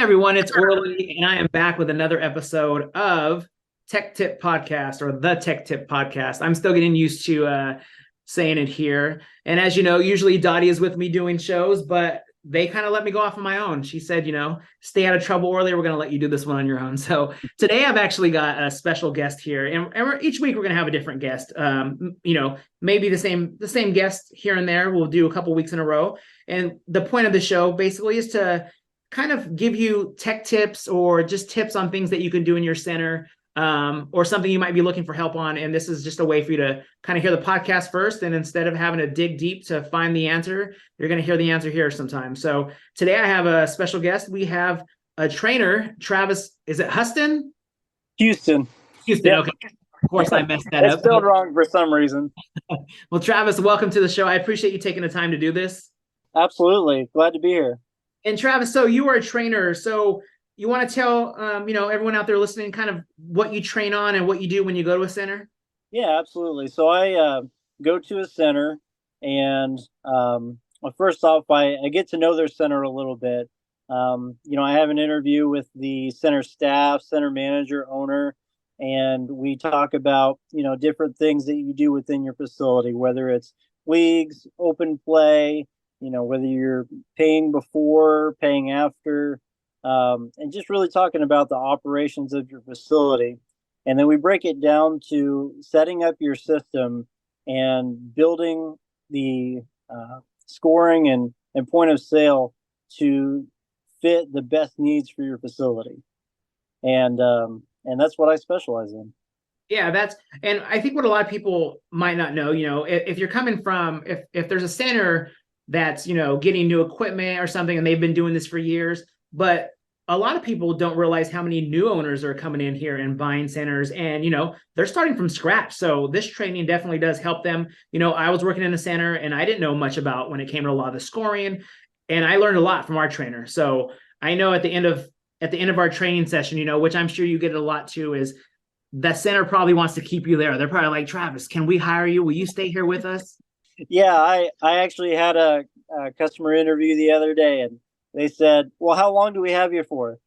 everyone, it's Orly, and I am back with another episode of Tech Tip Podcast or the Tech Tip Podcast. I'm still getting used to saying it here. And as you know, usually Dottie is with me doing shows, but they kind of let me go off on my own. She said, stay out of trouble, Orly. We're going to let you do this one on your own. So today I've actually got a special guest here, and each week we're going to have a different guest. Maybe the same guest here and there. We'll do a couple weeks in a row. And the point of the show basically is to kind of give you tech tips or just tips on things that you can do in your center, or something you might be looking for help on. And this is just a way for you to kind of hear the podcast first. And instead of having to dig deep to find the answer, you're going to hear the answer here sometime. So today I have a special guest. We have a trainer, Travis. Is it Huston? Houston. Houston. Yep. Okay. Of course, I messed that up. It's spelled wrong for some reason. Well, Travis, welcome to the show. I appreciate you taking the time to do this. Absolutely. Glad to be here. And Travis, so you are a trainer. So you want to tell, everyone out there listening kind of what you train on and what you do when you go to a center? Yeah, absolutely. So I go to a center and first off, I get to know their center a little bit. I have an interview with the center staff, center manager, owner, and we talk about, different things that you do within your facility, whether it's leagues, open play, whether you're paying before, paying after, and just really talking about the operations of your facility. And then we break it down to setting up your system and building the scoring and point of sale to fit the best needs for your facility. And that's what I specialize in. Yeah, and I think what a lot of people might not know, if you're coming from, if there's a center that's, getting new equipment or something, and they've been doing this for years, but a lot of people don't realize how many new owners are coming in here and buying centers, and, they're starting from scratch. So this training definitely does help them. I was working in a center and I didn't know much about when it came to a lot of the scoring, and I learned a lot from our trainer. So I know at the end of our training session, which I'm sure you get a lot too, is that center probably wants to keep you there. They're probably like, Travis, can we hire you? Will you stay here with us? Yeah, I actually had a customer interview the other day, and they said, well, how long do we have you for?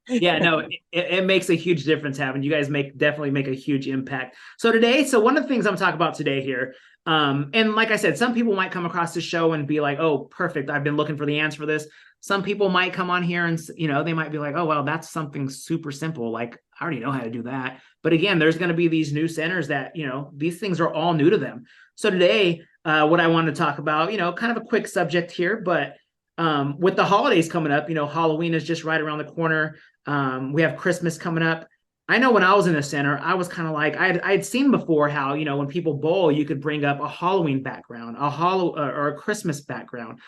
Yeah, no, it makes a huge difference having you guys definitely make a huge impact. So one of the things I'm talking about today here, and like I said, some people might come across the show and be like, oh, perfect, I've been looking for the answer for this. Some people might come on here and, they might be like, oh, well, that's something super simple. Like, I already know how to do that. But again, there's going to be these new centers that, these things are all new to them. So today, what I want to talk about, kind of a quick subject here, but with the holidays coming up, Halloween is just right around the corner. We have Christmas coming up. I know when I was in the center, I was kind of like, I'd seen before how, when people bowl, you could bring up a Halloween background, or a Christmas background.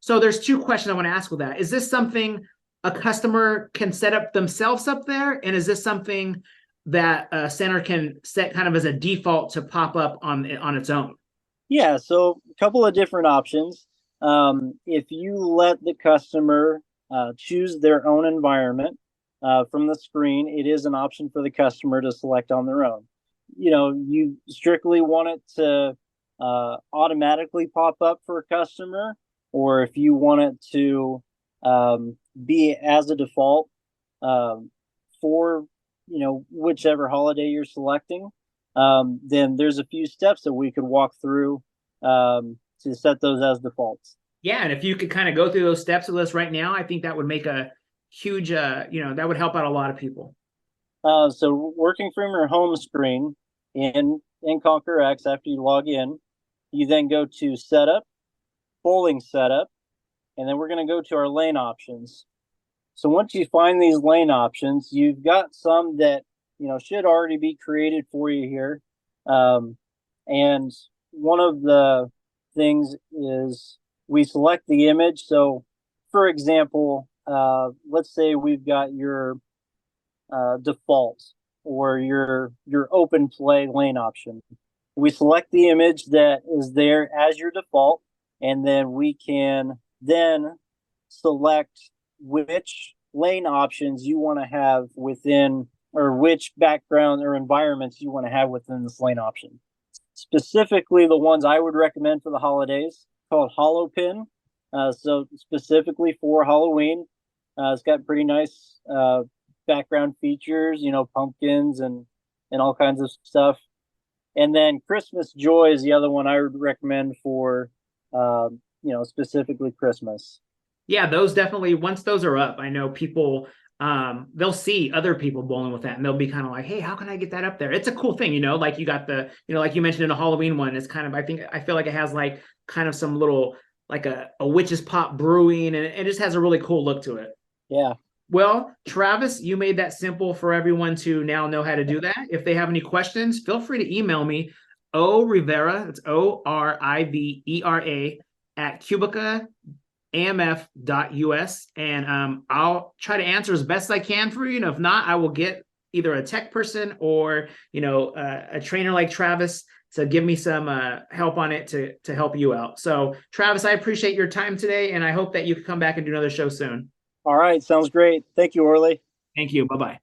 So there's two questions I want to ask with that. Is this something a customer can set up themselves up there? And is this something that a center can set kind of as a default to pop up on its own? Yeah, so a couple of different options. If you let the customer choose their own environment from the screen, it is an option for the customer to select on their own. You strictly want it to automatically pop up for a customer, or if you want it to be as a default for whichever holiday you're selecting, then there's a few steps that we could walk through to set those as defaults. Yeah, and if you could kind of go through those steps with us right now, I think that would make a huge, that would help out a lot of people. So working from your home screen in Conquer X, after you log in, you then go to Setup, Bowling Setup, and then we're going to go to our lane options. So once you find these lane options, you've got some that, should already be created for you here. And one of the things is we select the image. So for example, let's say we've got your default or your open play lane option. We select the image that is there as your default, and then we can then select which lane options you want to have within, or which background or environments you want to have within this lane option. Specifically, the ones I would recommend for the holidays, called HalloPin. So specifically for Halloween, It's got pretty nice background features, pumpkins and all kinds of stuff. And then Christmas Joy is the other one I would recommend for, specifically Christmas. Yeah, those definitely, once those are up, I know people they'll see other people bowling with that and they'll be kind of like, hey, how can I get that up there? It's a cool thing, like you got the, like you mentioned in a Halloween one, it's kind of, I feel like it has like kind of some little like a witch's pot brewing, and it just has a really cool look to it. Yeah. Well, Travis, you made that simple for everyone to now know how to do that. If they have any questions, feel free to email me, Rivera, it's Orivera at QubicaAMF.us, and I'll try to answer as best I can for you. And if not, I will get either a tech person or a trainer like Travis to give me some help on it to help you out. So, Travis, I appreciate your time today, and I hope that you can come back and do another show soon. All right. Sounds great. Thank you, Orly. Thank you. Bye-bye.